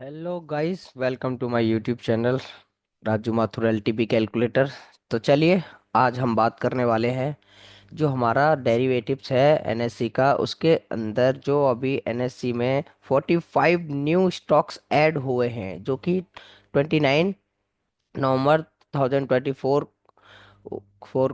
Hello guys, welcome to my YouTube channel Raju Mathur LTP calculator. तो चलिए, आज हम बात करने वाले हैं जो हमारा डेरिवेटिव्स है एनएससी का। उसके अंदर जो अभी एनएससी में 45 न्यू स्टॉक्स ऐड हुए हैं, जो कि 29 नवंबर 2024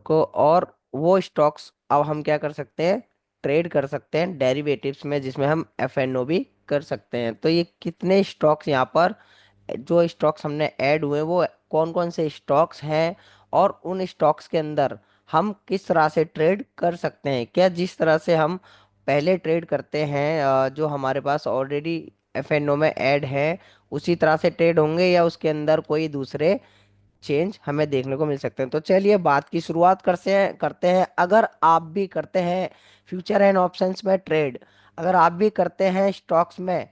को। और वो स्टॉक्स अब हम क्या कर सकते हैं, ट्रेड कर सकते हैं डेरिवेटिव्स में, जिसमें हम एफएनओ भी कर सकते हैं। तो ये कितने स्टॉक्स यहाँ पर जो स्टॉक्स हमने ऐड हुए वो कौन कौन से स्टॉक्स हैं, और उन स्टॉक्स के अंदर हम किस तरह से ट्रेड कर सकते हैं। क्या जिस तरह से हम पहले ट्रेड करते हैं, जो हमारे पास ऑलरेडी एफएनओ में ऐड है, उसी तरह से ट्रेड होंगे, या उसके अंदर कोई दूसरे चेंज हमें देखने को मिल सकते हैं। तो चलिए बात की शुरुआत करते हैं। अगर आप भी करते हैं फ्यूचर एंड ऑप्शंस में ट्रेड, अगर आप भी करते हैं स्टॉक्स में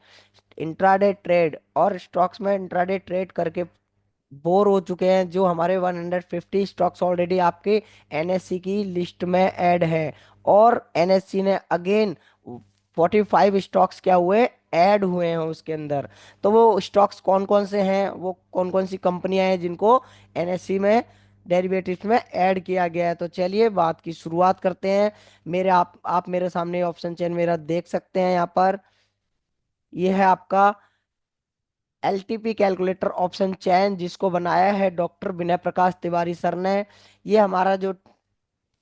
इंट्राडे ट्रेड, और स्टॉक्स में इंट्राडे ट्रेड करके बोर हो चुके हैं, जो हमारे 150 स्टॉक्स ऑलरेडी आपके एनएससी की लिस्ट में ऐड है, और एनएससी ने अगेन 45 स्टॉक्स क्या हुए, ऐड हुए हैं उसके अंदर। तो वो स्टॉक्स कौन कौन से हैं, वो कौन कौन सी कंपनियां हैं जिनको एनएससी में डेरिवेटिव्स में ऐड किया गया है। तो चलिए बात की शुरुआत करते हैं। मेरे आप मेरे सामने ऑप्शन चेन मेरा देख सकते हैं यहाँ पर। ये है आपका एलटीपी कैलकुलेटर ऑप्शन चैन, जिसको बनाया है डॉक्टर विनय प्रकाश तिवारी सर ने। ये हमारा जो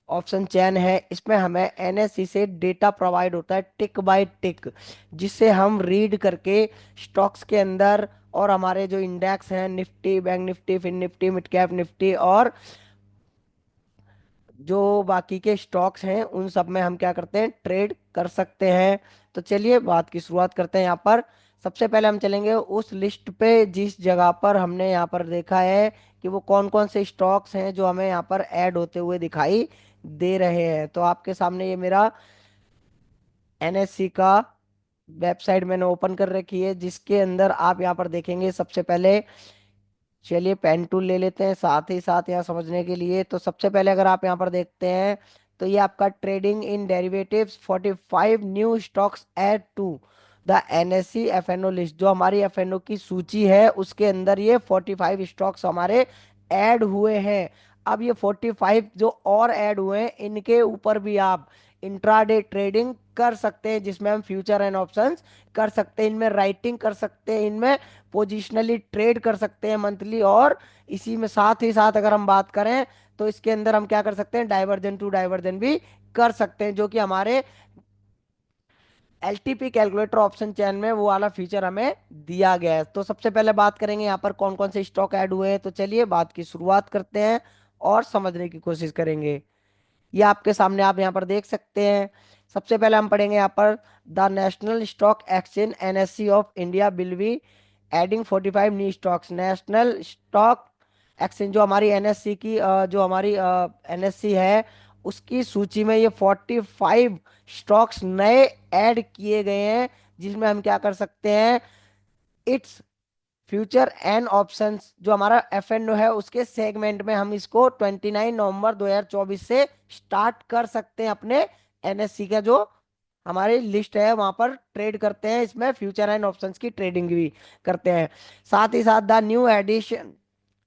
ऑप्शन चैन है, इसमें हमें एनएससी से डेटा प्रोवाइड होता है टिक बाय टिक, जिससे हम रीड करके स्टॉक्स के अंदर, और हमारे जो इंडेक्स हैं Nifty, bank Nifty, fin Nifty, mid cap Nifty, और जो बाकी के स्टॉक्स हैं उन सब में हम क्या करते हैं, ट्रेड कर सकते हैं। तो चलिए बात की शुरुआत करते हैं यहाँ पर। सबसे पहले हम चलेंगे उस लिस्ट पे जिस जगह पर हमने यहाँ पर देखा है कि वो कौन कौन से स्टॉक्स हैं जो हमें यहाँ पर ऐड होते हुए दिखाई दे रहे हैं। तो आपके सामने ये मेरा एनएससी का वेबसाइट मैंने ओपन कर रखी है, जिसके अंदर आप यहाँ पर देखेंगे सबसे पहले। चलिए पेन टूल ले लेते हैं साथ ही साथ यहाँ समझने के लिए। तो सबसे पहले अगर आप यहाँ पर देखते हैं, तो ये आपका trading in derivatives 45 new stocks add to the NSC FNO list. जो हमारी एफएनओ की सूची है उसके अंदर ये 45 स्टॉक्स हमारे ऐड हुए हैं। अब ये 45 जो और ऐड हुए हैं, इनके ऊपर भी आप इंट्राडे ट्रेडिंग कर सकते हैं, जिसमें हम फ्यूचर एंड ऑप्शंस कर सकते हैं, इनमें राइटिंग कर सकते हैं, इनमें पोजिशनली ट्रेड कर सकते हैं मंथली। और इसी में साथ ही साथ अगर हम बात करें, तो इसके अंदर हम क्या कर सकते हैं, डाइवर्जन टू डाइवर्जन भी कर सकते हैं, जो कि हमारे एलटीपी कैलकुलेटर ऑप्शन चैन में वो वाला फीचर हमें दिया गया है। तो सबसे पहले बात करेंगे यहाँ पर कौन कौन से स्टॉक ऐड हुए हैं। तो चलिए बात की शुरुआत करते हैं और समझने की कोशिश करेंगे। ये आपके सामने आप यहाँ पर देख सकते हैं। सबसे पहले हम पढ़ेंगे यहाँ पर, the national stock exchange NSC of India will be adding 45 new stocks. National stock exchange जो हमारी एनएससी की जो हमारी एनएससी है, उसकी सूची में ये 45 स्टॉक्स नए ऐड किए गए हैं, जिसमें हम क्या कर सकते हैं, इट्स फ्यूचर एंड ऑप्शंस जो हमारा एफएनओ है उसके सेगमेंट में हम इसको 29 नवंबर 2024 से स्टार्ट कर सकते हैं। अपने एनएससी का जो हमारी लिस्ट है वहां पर ट्रेड करते हैं, इसमें फ्यूचर एंड ऑप्शंस की ट्रेडिंग भी करते हैं। साथ ही साथ the new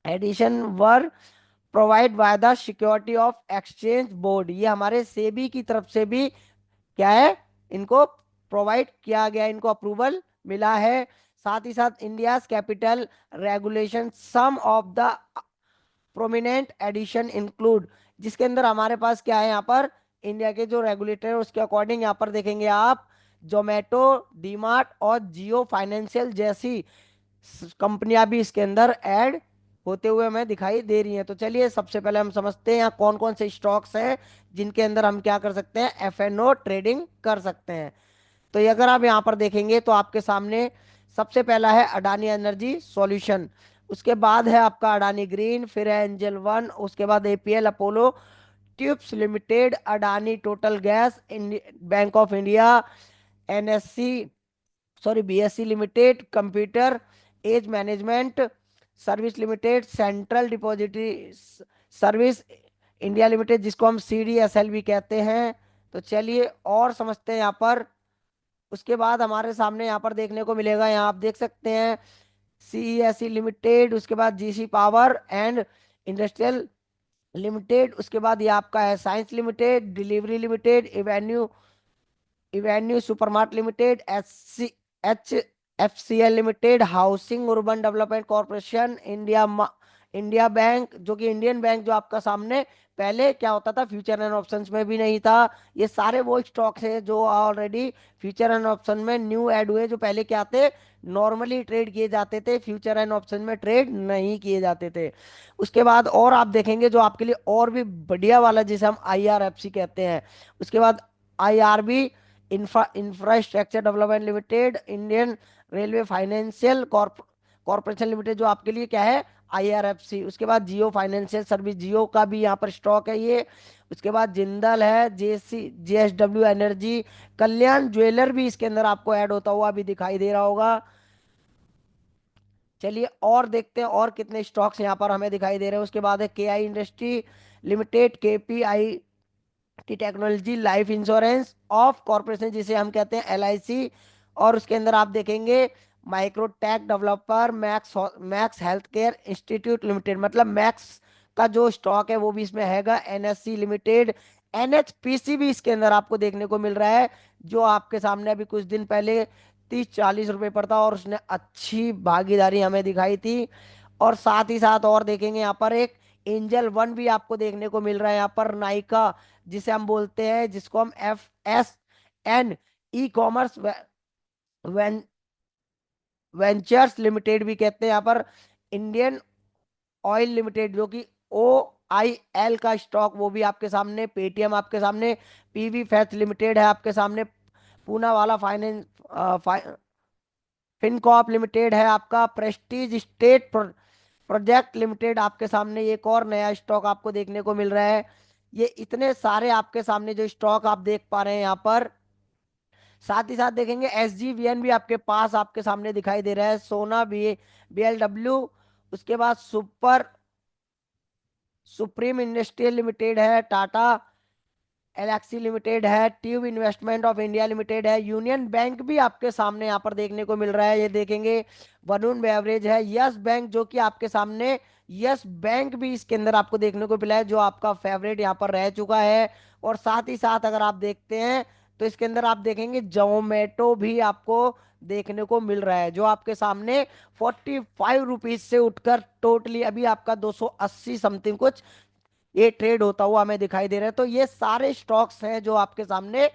addition were provide by the security of exchange board. ये हमारे सेबी की तरफ से भी क्या है, इनको प्रोवाइड किया गया, इनको अप्रूवल मिला है। साथ ही साथ India capital regulation some of the prominent addition include, जिसके अंदर हमारे पास क्या है, यहाँ पर इंडिया के जो रेगुलेटर है उसके अकॉर्डिंग यहाँ पर देखेंगे आप, जोमेटो, डीमार्ट और जियो फाइनेंशियल जैसी कंपनियां भी इसके अंदर ऐड होते हुए हमें दिखाई दे रही हैं। तो चलिए सबसे पहले हम समझते हैं यहाँ कौन कौन से स्टॉक्स हैं जिनके अंदर हम क्या कर सकते हैं, एफएनओ ट्रेडिंग कर सकते हैं। तो ये अगर आप यहाँ पर देखेंगे तो आपके सामने सबसे पहला है अडानी एनर्जी सॉल्यूशन, उसके बाद है आपका अडानी ग्रीन, फिर है एंजल वन, उसके बाद APL Apollo tubes limited, Adani total gas, bank of India, NSC, sorry BSC limited, computer age management service limited, central depository service India limited, जिसको हम सीडीएसएल भी कहते हैं। तो चलिए और समझते हैं यहाँ पर। उसके बाद हमारे सामने यहाँ पर देखने को मिलेगा, यहाँ आप देख सकते हैं सीईएससी लिमिटेड, उसके बाद GC power and industrial limited, उसके बाद ये आपका है science limited, delivery limited, avenue avenue supermart limited, H F C L limited, housing urban development corporation, India bank जो कि इंडियन बैंक जो आपका सामने पहले क्या होता था फ्यूचर एंड ऑप्शंस में भी नहीं था। ये सारे वो स्टॉक्स हैं जो ऑलरेडी फ्यूचर एंड ऑप्शन में न्यू ऐड हुए, जो पहले क्या थे, नॉर्मली ट्रेड किए जाते थे, फ्यूचर एंड ऑप्शन में ट्रेड नहीं किए जाते थे। उसके बाद और आप देखेंगे जो आपके लिए और भी बढ़िया वाला जिसे हम आईआरएफसी कहते हैं, उसके बाद IRB infrastructure development limited, Indian railway financial corporation limited जो आपके लिए क्या है आईआरएफसी, उसके बाद जियो फाइनेंशियल सर्विस, जियो का भी यहाँ पर स्टॉक है ये, उसके बाद जिंदल है, जेएसडब्ल्यू एनर्जी, कल्याण ज्वेलर भी इसके अंदर आपको ऐड होता हुआ भी दिखाई दे रहा होगा। चलिए और देखते हैं और कितने स्टॉक्स यहाँ पर हमें दिखाई दे रहे हैं। उसके बाद है के आई इंडस्ट्री लिमिटेड, केपीआई की technology life insurance of corporation जिसे हम कहते हैं एलआईसी, और उसके अंदर आप देखेंगे Microtek developer, max health care institute limited, मतलब मैक्स का जो स्टॉक है वो भी इसमें हैगा, एनएससी लिमिटेड, एनएचपीसी भी इसके अंदर आपको देखने को मिल रहा है, जो आपके सामने अभी कुछ दिन पहले 30-40 रुपए पर था और उसने अच्छी भागीदारी हमें दिखाई थी। और साथ ही साथ और देखेंगे यहाँ पर एक एंजल वन भी आपको देखने को मिल रहा है यहाँ पर, नाइका जिसे हम बोलते हैं, जिसको हम FSN e commerce ventures limited भी कहते हैं यहाँ पर, इंडियन ऑयल लिमिटेड जो कि OIL का स्टॉक वो भी आपके सामने, पेटीएम आपके सामने, पीवी फैथ लिमिटेड है आपके सामने, पूना वाला फाइनेंस फिनकॉप लिमिटेड है आपका, प्रेस्टीज स्टेट प्रोजेक्ट लिमिटेड आपके सामने, एक और नया स्टॉक आपको देखने को मिल रहा है। ये इतने सारे आपके सामने जो स्टॉक आप देख पा रहे हैं यहाँ पर, साथ ही साथ देखेंगे SGVN भी आपके पास आपके सामने दिखाई दे रहा है, सोना BLW, उसके बाद सुप्रीम इंडस्ट्रियल लिमिटेड है, टाटा एलएक्सी लिमिटेड है, tube investment of India limited है, यूनियन बैंक भी आपके सामने यहाँ पर देखने को मिल रहा है, ये देखेंगे वरुण बेवरेज है, यस बैंक जो कि आपके सामने, यस बैंक भी इसके अंदर आपको देखने को मिला है जो आपका फेवरेट यहाँ पर रह चुका है। और साथ ही साथ अगर आप देखते हैं तो इसके अंदर आप देखेंगे जोमेटो भी आपको देखने को मिल रहा है, जो आपके सामने 45 रुपीज से उठकर टोटली अभी आपका 280 समथिंग कुछ ये ट्रेड होता हुआ हमें दिखाई दे रहा है। तो ये सारे स्टॉक्स हैं जो आपके सामने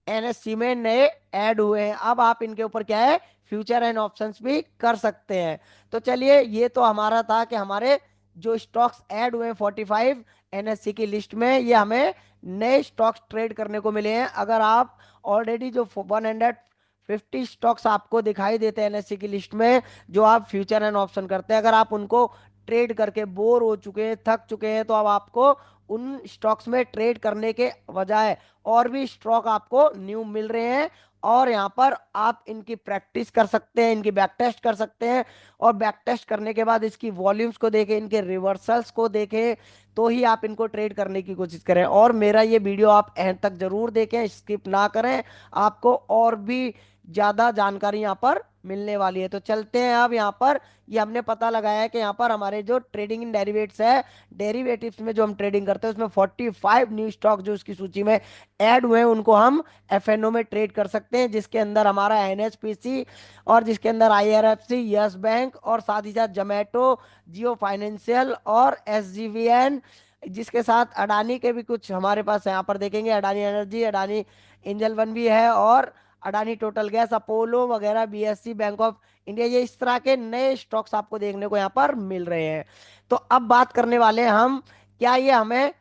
एनएससी में नए ऐड हुए हैं। अब आप इनके ऊपर क्या है फ्यूचर एंड ऑप्शंस भी कर सकते हैं। तो चलिए ये तो हमारा था कि हमारे जो स्टॉक्स ऐड हुए हैं 45 एनएससी की लिस्ट में, ये हमें नए स्टॉक्स ट्रेड करने को मिले हैं। अगर आप ऑलरेडी जो 150 स्टॉक्स आपको दिखाई देते हैं एनएससी की लिस्ट में जो आप फ्यूचर एंड ऑप्शन करते हैं, अगर आप उनको ट्रेड करके बोर हो चुके हैं, थक चुके हैं, तो अब आपको उन स्टॉक्स में ट्रेड करने के बजाय और भी स्टॉक आपको न्यू मिल रहे हैं, और यहाँ पर आप इनकी प्रैक्टिस कर सकते हैं, इनकी बैक टेस्ट कर सकते हैं, और बैक टेस्ट करने के बाद इसकी वॉल्यूम्स को देखें, इनके रिवर्सल्स को देखें, तो ही आप इनको ट्रेड करने की कोशिश करें। और मेरा ये वीडियो आप एंड तक जरूर देखें, स्किप ना करें, आपको और भी ज्यादा जानकारी यहाँ पर मिलने वाली है। तो चलते हैं अब यहाँ पर, ये हमने पता लगाया है कि यहाँ पर हमारे जो ट्रेडिंग इन डेरिवेट्स है, डेरिवेटिव्स में जो हम ट्रेडिंग करते हैं उसमें 45 न्यू स्टॉक जो उसकी सूची में ऐड हुए हैं उनको हम FNO में ट्रेड कर सकते हैं, जिसके अंदर हमारा NHPC, और जिसके अंदर IRFC, यस बैंक, और साथ ही साथ जोमेटो, जियो फाइनेंशियल और SGVN, जिसके साथ अडानी के भी कुछ हमारे पास यहाँ पर देखेंगे, Adani energy, Adani angel one भी है, और अडानी टोटल गैस, अपोलो वगैरह, BSC, बैंक ऑफ इंडिया, ये इस तरह के नए स्टॉक्स आपको देखने को यहाँ पर मिल रहे हैं। तो अब बात करने वाले हैं हम, क्या ये हमें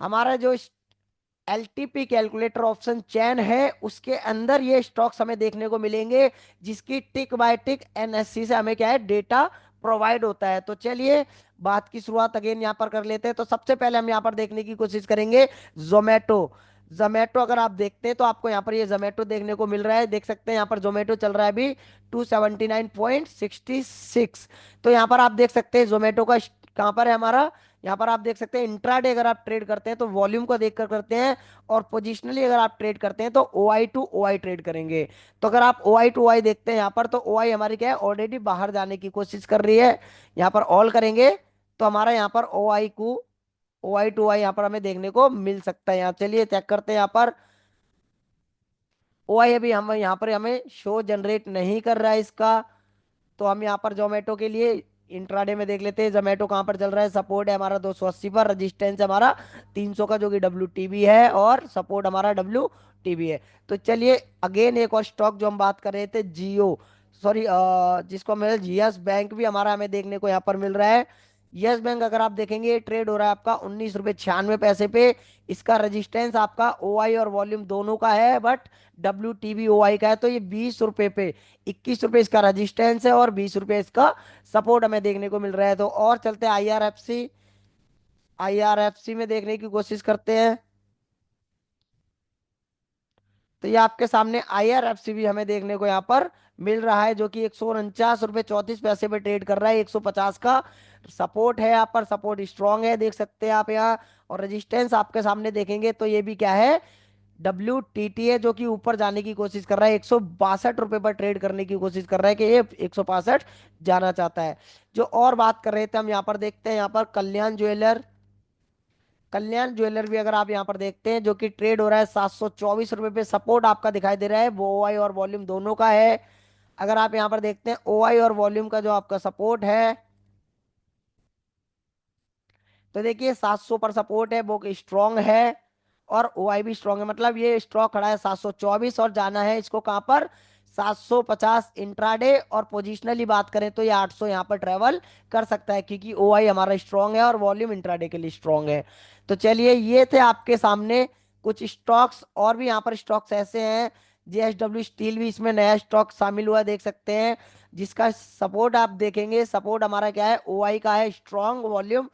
हमारा जो LTP कैलकुलेटर ऑप्शन चैन है उसके अंदर ये स्टॉक्स हमें देखने को मिलेंगे, जिसकी टिक बाय टिक NSE से हमें क्या है डेटा प्रोवाइड होता है। तो चलिए बात की शुरुआत अगेन यहाँ पर कर लेते हैं। तो सबसे पहले हम यहाँ पर देखने की कोशिश करेंगे जोमेटो। जोमेटो अगर आप देखते हैं तो आपको यहाँ पर ये जोमेटो देखने को मिल रहा है, देख सकते हैं यहाँ पर जोमेटो चल रहा है अभी 279.66। तो यहाँ पर आप देख सकते हैं जोमेटो का कहाँ पर है हमारा, यहाँ पर आप देख सकते हैं इंट्राडे अगर आप ट्रेड करते हैं तो वॉल्यूम को देखकर करते हैं, और पोजिशनली अगर आप ट्रेड करते हैं तो ओ आई टू ओ आई ट्रेड करेंगे। तो अगर आप ओ आई टू ओ आई देखते हैं यहाँ पर, तो ओ आई हमारी क्या है, ऑलरेडी बाहर जाने की कोशिश कर रही है। यहाँ पर ऑल करेंगे तो हमारा यहाँ पर ओ आई को ओ आई टू आई यहाँ पर हमें देखने को मिल सकता है। यहाँ चलिए चेक करते हैं यहाँ पर ओ आई अभी हम यहाँ पर हमें शो जनरेट नहीं कर रहा है इसका। तो हम यहाँ पर जोमेटो के लिए इंट्राडे में देख लेते हैं जोमेटो कहाँ पर चल रहा है। सपोर्ट है हमारा 280 पर, रेजिस्टेंस है हमारा 300 का जो कि डब्ल्यू टीबी है, और सपोर्ट हमारा डब्ल्यू टीबी है। तो चलिए अगेन एक और स्टॉक जो हम बात कर रहे थे, जियो, सॉरी, जिसको हमें जीएस बैंक भी हमारा हमें देखने को यहाँ पर मिल रहा है। यस बैंक अगर आप देखेंगे ट्रेड हो रहा है आपका 19 रुपये 96 पैसे पे। इसका रेजिस्टेंस आपका ओ आई और वॉल्यूम दोनों का है, बट डब्ल्यू टीबी ओ आई का है। तो ये 20 रुपये पे 21 रुपये इसका रेजिस्टेंस है, और 20 रुपये इसका सपोर्ट हमें देखने को मिल रहा है। तो और चलते हैं आईआरएफसी, आईआरएफसी में देखने की कोशिश करते हैं। तो ये आपके सामने आईआरएफसी भी हमें देखने को यहाँ पर मिल रहा है, जो कि 149 रुपये 34 पैसे पे ट्रेड कर रहा है। 150 का सपोर्ट है यहाँ पर, सपोर्ट स्ट्रांग है देख सकते हैं आप यहाँ। और रेजिस्टेंस आपके सामने देखेंगे तो ये भी क्या है, डब्ल्यू टी टी है, जो कि ऊपर जाने की कोशिश कर रहा है। 162 रुपये पर ट्रेड करने की कोशिश कर रहा है कि ये 165 जाना चाहता है। जो और बात कर रहे थे हम यहाँ पर देखते हैं, यहाँ पर कल्याण ज्वेलर, कल्याण ज्वेलर भी अगर आप यहाँ पर देखते हैं जो कि ट्रेड हो रहा है 724 रुपये पे। सपोर्ट आपका दिखाई दे रहा है, वो ओ आई और वॉल्यूम दोनों का है। अगर आप यहाँ पर देखते हैं ओ आई और वॉल्यूम का जो आपका सपोर्ट है, तो देखिए 700 पर सपोर्ट है, वो स्ट्रांग है, और ओ आई भी स्ट्रांग है। मतलब ये स्ट्रांग खड़ा है 724, और जाना है इसको कहाँ पर, 750 इंट्राडे। और पोजिशनली बात करें तो ये 800 यहाँ पर ट्रेवल कर सकता है, क्योंकि ओ आई हमारा स्ट्रांग है और वॉल्यूम इंट्राडे के लिए स्ट्रांग है। तो चलिए ये थे आपके सामने कुछ स्टॉक्स, और भी यहाँ पर स्टॉक्स ऐसे हैं। जेएसडब्ल्यू स्टील भी इसमें नया स्टॉक शामिल हुआ है देख सकते हैं, जिसका सपोर्ट आप देखेंगे, सपोर्ट हमारा क्या है, ओ आई का है स्ट्रांग, वॉल्यूम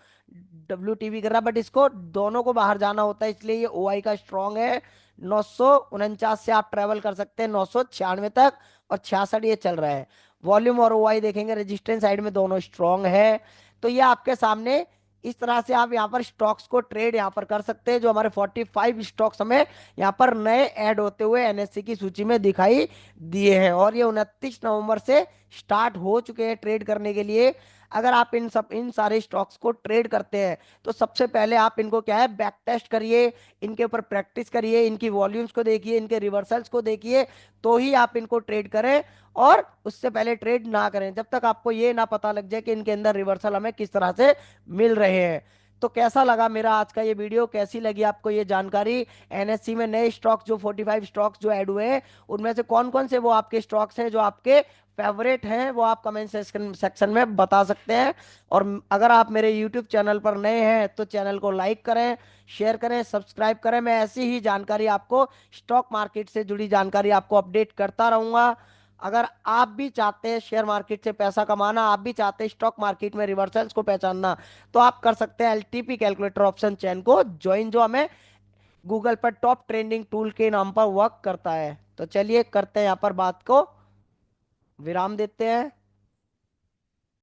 डब्ल्यू टीवी कर रहा है, बट इसको दोनों को बाहर जाना होता है, इसलिए ये ओ आई का स्ट्रांग है। 949 से आप ट्रेवल कर सकते हैं 996 तक, और 66 ये चल रहा है। वॉल्यूम और ओ आई देखेंगे रेजिस्टेंस साइड में दोनों स्ट्रांग है। तो ये आपके सामने इस तरह से आप यहाँ पर स्टॉक्स को ट्रेड यहाँ पर कर सकते हैं। जो हमारे 45 स्टॉक्स हमें यहाँ पर नए ऐड होते हुए एनएससी की सूची में दिखाई दिए हैं, और ये 29 नवंबर से स्टार्ट हो चुके हैं ट्रेड करने के लिए। अगर आप इन सारे स्टॉक्स को ट्रेड करते हैं तो सबसे पहले आप इनको क्या है, बैक टेस्ट करिए, इनके ऊपर प्रैक्टिस करिए, इनकी वॉल्यूम्स को देखिए, इनके रिवर्सल्स को देखिए, तो ही आप इनको ट्रेड करें। और उससे पहले ट्रेड ना करें जब तक आपको ये ना पता लग जाए कि इनके अंदर रिवर्सल हमें किस तरह से मिल रहे हैं। तो कैसा लगा मेरा आज का ये वीडियो, कैसी लगी आपको ये जानकारी, एनएससी में नए स्टॉक्स जो 45 स्टॉक्स जो ऐड हुए हैं, उनमें से कौन कौन से वो आपके स्टॉक्स हैं जो आपके फेवरेट हैं, वो आप कमेंट सेक्शन में बता सकते हैं। और अगर आप मेरे यूट्यूब चैनल पर नए हैं तो चैनल को लाइक करें, शेयर करें, सब्सक्राइब करें। मैं ऐसी ही जानकारी आपको, स्टॉक मार्केट से जुड़ी जानकारी आपको अपडेट करता रहूंगा। अगर आप भी चाहते हैं शेयर मार्केट से पैसा कमाना, आप भी चाहते हैं स्टॉक मार्केट में रिवर्सल्स को पहचानना, तो आप कर सकते हैं एलटीपी कैलकुलेटर ऑप्शन चैन को ज्वाइन, जो हमें गूगल पर टॉप ट्रेंडिंग टूल के नाम पर वर्क करता है। तो चलिए करते हैं यहाँ पर बात को विराम देते हैं।